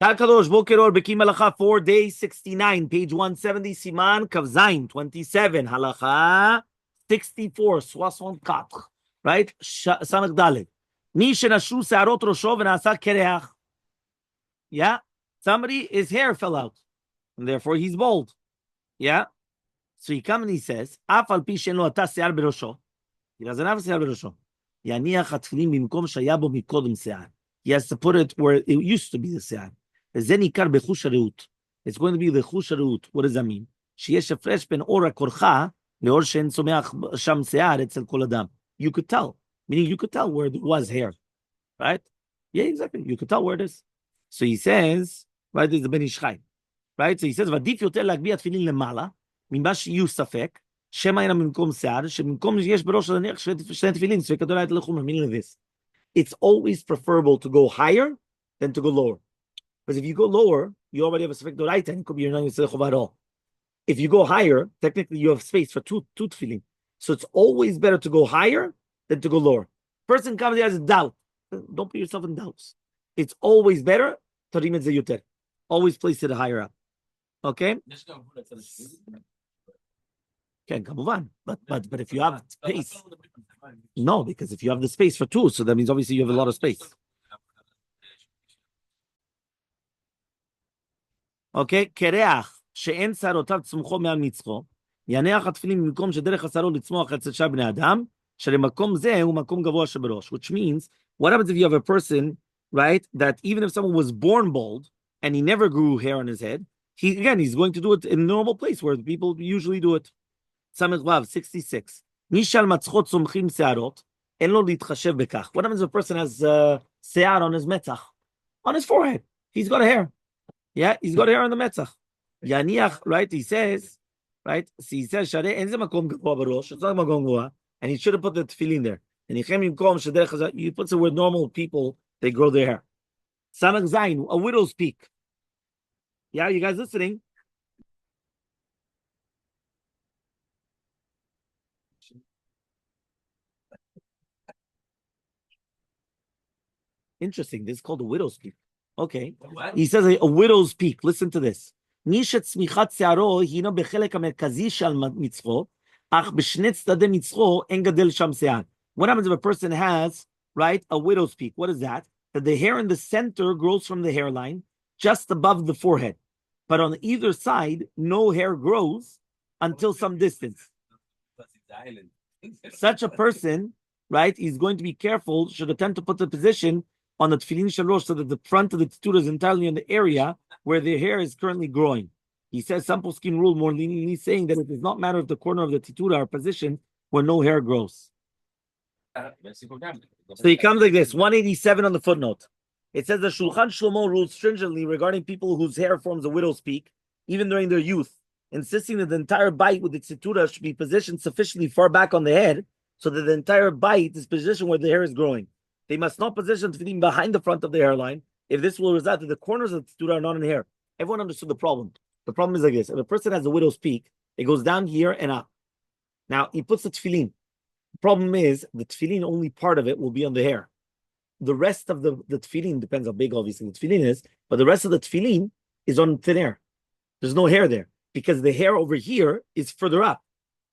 Tal Kadosh, Boker Or, Bekiim Bahalacha, 4 days, 69, page 170, Siman, Kavzain, 27, Halacha, 64, 64, right? Samach Dalet. Mi shenashu se'arot rosho v'na'asa kereach. Yeah? His hair fell out, and therefore he's bald. Yeah? So he comes and he says, Af al pi she'en lo ata se'ar berosho. He doesn't have se'ar berosho. Yaniach ha'tfilin bimkom shaya bo mikodem se'ar. He has to put it where it used to be the se'ar. It's going to be the chush hareut. What does that mean? שיש הפרש בין אור הקורחה לאור שאין צומח שם שיער אצל כל אדם. You could tell. Meaning you could tell where it was hair. Right? Yeah, exactly. You could tell where it is. So he says, right, this is the Ben Ish Chai. Right? So he says, ועדיף יותר להגביה תפילין למעלה, ממה שיהיו ספק, שמא אינה ממקום שיער, שבמקום שיש בראש להניח שני תפילין, ספק גדול הייתה לחומר. Meaning this. It's always preferable to go higher than to go lower. Because if you go lower, you already have a sefek doraita, and it could be you're not going to say chova at all. If you go higher, technically you have space for two tefillin. So it's always better to go higher than to go lower. Person comes here has a doubt. Don't put yourself in doubts. It's always better to rim yuter. Always place it higher up. Okay? Okay, kamuvan. But if you have space, no, because if you have the space for two, so that means obviously you have a lot of space. Okay, kereach she'en sarotav tzumcho me'al mitzcho, yaneach hatfilin במקום שדרך השערות לצמוח אצל שאר בני אדם, שלמקום זה הוא מקום גבוה שבראש. Which means, what happens if you have a person, right, that even if someone was born bald and he never grew hair on his head, he's going to do it in a normal place where people usually do it. Samech Vav 66. Nishal matzchot tzomchim se'arot, en lo להתחשב בכך. What happens if a person has se'ar on his metzach, on his forehead? He's got a hair. Yeah, he's got hair on the metzach. Yaniach, right? He says, right? So he says, Share enze makom gavoa barosh. It's not makom gavoa, and he should have put the tefillin there. And he puts it where normal people they grow their hair. Samach Zayin, a widow's peak. Yeah, you guys listening? Interesting. This is called a widow's peak. Okay. What? He says a widow's peak. Listen to this. נישת צמיחת שערו הינו בחלק המרכזי של מצחו, אך בשני צדדי מצחו אין גדל שם שיער. What happens if a person has, right, a widow's peak? What is that? That the hair in the center grows from the hairline just above the forehead. But on either side, no hair grows until some distance. Such a person, right, is going to be careful, should attempt to put the position on the tefillin shalosh so that the front of the tzitura is entirely in the area where the hair is currently growing. He says some poskim rule more leniently, saying that it does not matter if the corner of the tzitura are positioned where no hair grows. So he comes like this, 187 on the footnote. It says the Shulchan Shlomo rules stringently regarding people whose hair forms a widow's peak, even during their youth, insisting that the entire bite with the tzitura should be positioned sufficiently far back on the head so that the entire bite is positioned where the hair is growing. They must not position tefillin behind the front of the hairline, if this will result that the corners of the tzitura are not in hair. Everyone understood the problem. The problem is like this. If a person has a widow's peak, it goes down here and up. Now, he puts the tefillin. The problem is, the tefillin, only part of it will be on the hair. The rest of the tefillin, depends how big, obviously, the tefillin is, but the rest of the tefillin is on thin air. There's no hair there, because the hair over here is further up.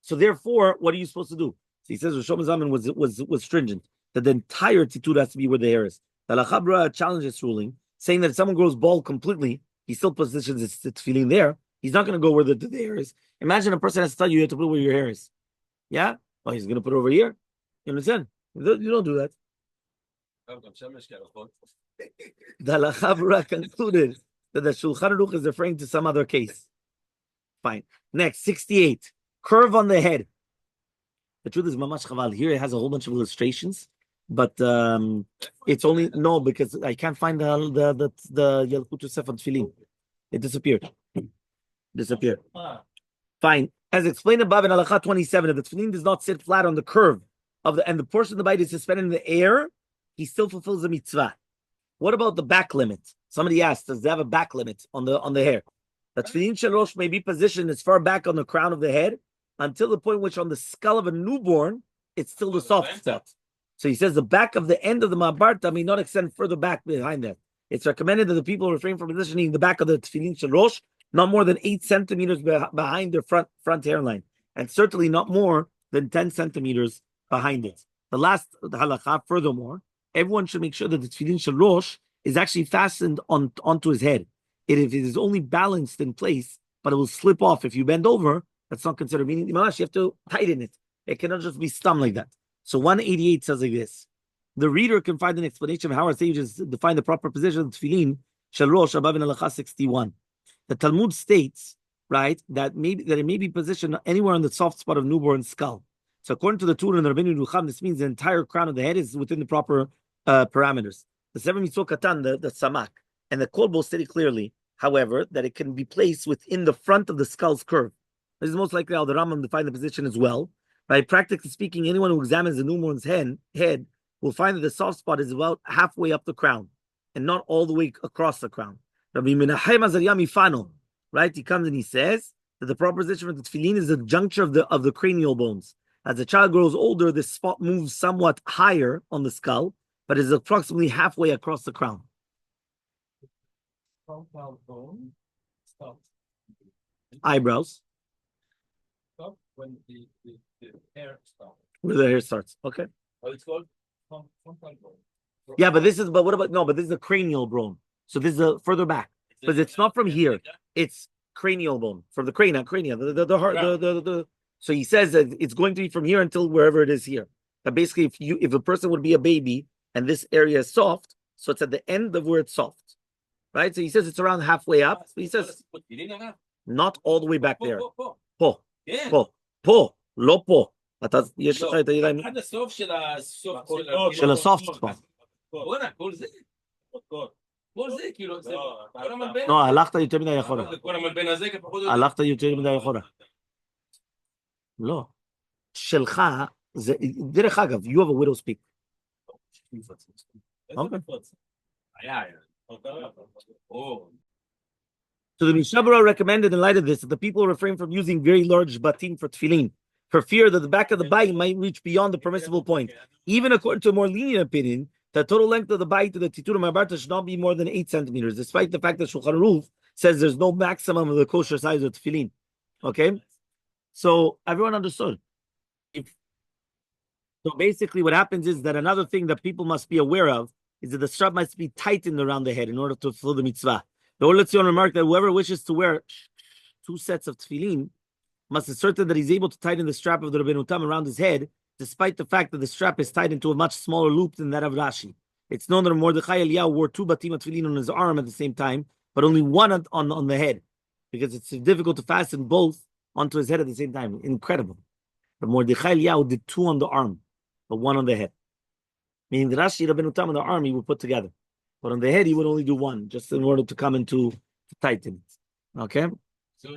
So therefore, what are you supposed to do? So he says, Rosh Hashanah was stringent, that the entire tzitura has to be where the hair is. The Halacha Brura challenged this ruling, saying that if someone grows bald completely, he still positions his tefillin there. He's not going to go where the hair is. Imagine a person has to tell you have to put it where your hair is. Yeah? Oh, he's going to put it over here? You understand? You don't do that. The Halacha Brura concluded that the Shulchan Aruch is referring to some other case. Fine. Next, 68. Curve on the head. The truth is, Mamash Chaval, here it has a whole bunch of illustrations, but it's only, no, because I can't find the Yalkut Yosef on Tefillin. It disappeared. Fine. As explained above in Halacha 27, if the Tefillin does not sit flat on the curve of and the portion of the bite is suspended in the air, he still fulfills the mitzvah. What about the back limit? Somebody asked, does they have a back limit on the hair? The tefillin shalosh may be positioned as far back on the crown of the head until the point which on the skull of a newborn, it's still the soft spot. So he says the back of the end of the mabarta may not extend further back behind that. It's recommended that the people refrain from positioning the back of the tefillin shel rosh not more than 8 centimeters behind their front hairline, and certainly not more than 10 centimeters behind it. The last halakha, furthermore, everyone should make sure that the tefillin shel rosh is actually fastened onto his head. If it is only balanced in place, but it will slip off if you bend over, that's not considered meaning. You have to tighten it. It cannot just be stum like that. So 188 says like this. The reader can find an explanation of how our sages define the proper position of tefillin shel rosh above in halacha 61. The Talmud states, right, that it may be positioned anywhere on the soft spot of newborn skull. So according to the Torah and the Rabbeinu Rucham, this means the entire crown of the head is within the proper parameters. The seven mitzvot katan, the samak, and the kolbo stated clearly, however, that it can be placed within the front of the skull's curve. This is most likely how the Rambam defined the position as well. Right? Practically speaking, anyone who examines the newborn's head will find that the soft spot is about halfway up the crown and not all the way across the crown. Rabbi Menachem Azariah Mifano, right? He comes and he says that the proper position for the tefillin is the juncture of the cranial bones. As the child grows older, this spot moves somewhat higher on the skull, but is approximately halfway across the crown. Eyebrows. When the hair starts. Where the hair starts. Okay. Oh, it's called frontal bone. Yeah, but this is a cranial bone. So this is further back. Because it's not from here. It's cranial bone. From the crania. The heart, so he says that it's going to be from here until wherever it is here. But basically, if a person would be a baby and this area is soft, so it's at the end of where it's soft. Right? So he says it's around halfway up. So he says not all the way back there. Po. לא פה. יש לך את הידיים... עד הסוף של הסופט ספוט. בוא'נה, כל זה. כל זה, כאילו, זה... לא, הלכת יותר מדי אחורה. הלכת יותר מדי אחורה. לא. שלך, זה... דרך אגב, you have a widow's peak. אוקיי. So the Mishabura recommended in light of this that the people refrain from using very large batim for tefillin, for fear that the back of the bayit might reach beyond the permissible point. Even according to a more lenient opinion, the total length of the bayit to the titurim marbarta should not be more than 8 centimeters, despite the fact that Shulchan Aruch says there's no maximum of the kosher size of tefillin. Okay? So everyone understood. So basically what happens is that another thing that people must be aware of is that the strap must be tightened around the head in order to fulfill the mitzvah. The Or Letzion remarked that whoever wishes to wear 2 sets of tefillin must assert that he's able to tighten the strap of the Rabbeinu Tam around his head, despite the fact that the strap is tied into a much smaller loop than that of Rashi. It's known that Mordechai Eliyahu wore 2 batim of tefillin on his arm at the same time, but only one on the head, because it's difficult to fasten both onto his head at the same time. Incredible. But Mordechai Eliyahu did 2 on the arm, but 1 on the head. Meaning the Rashi, Rabbeinu Tam on the arm, he would put together. But on the head, he would only do 1, just in order to come into to tighten it. Okay? So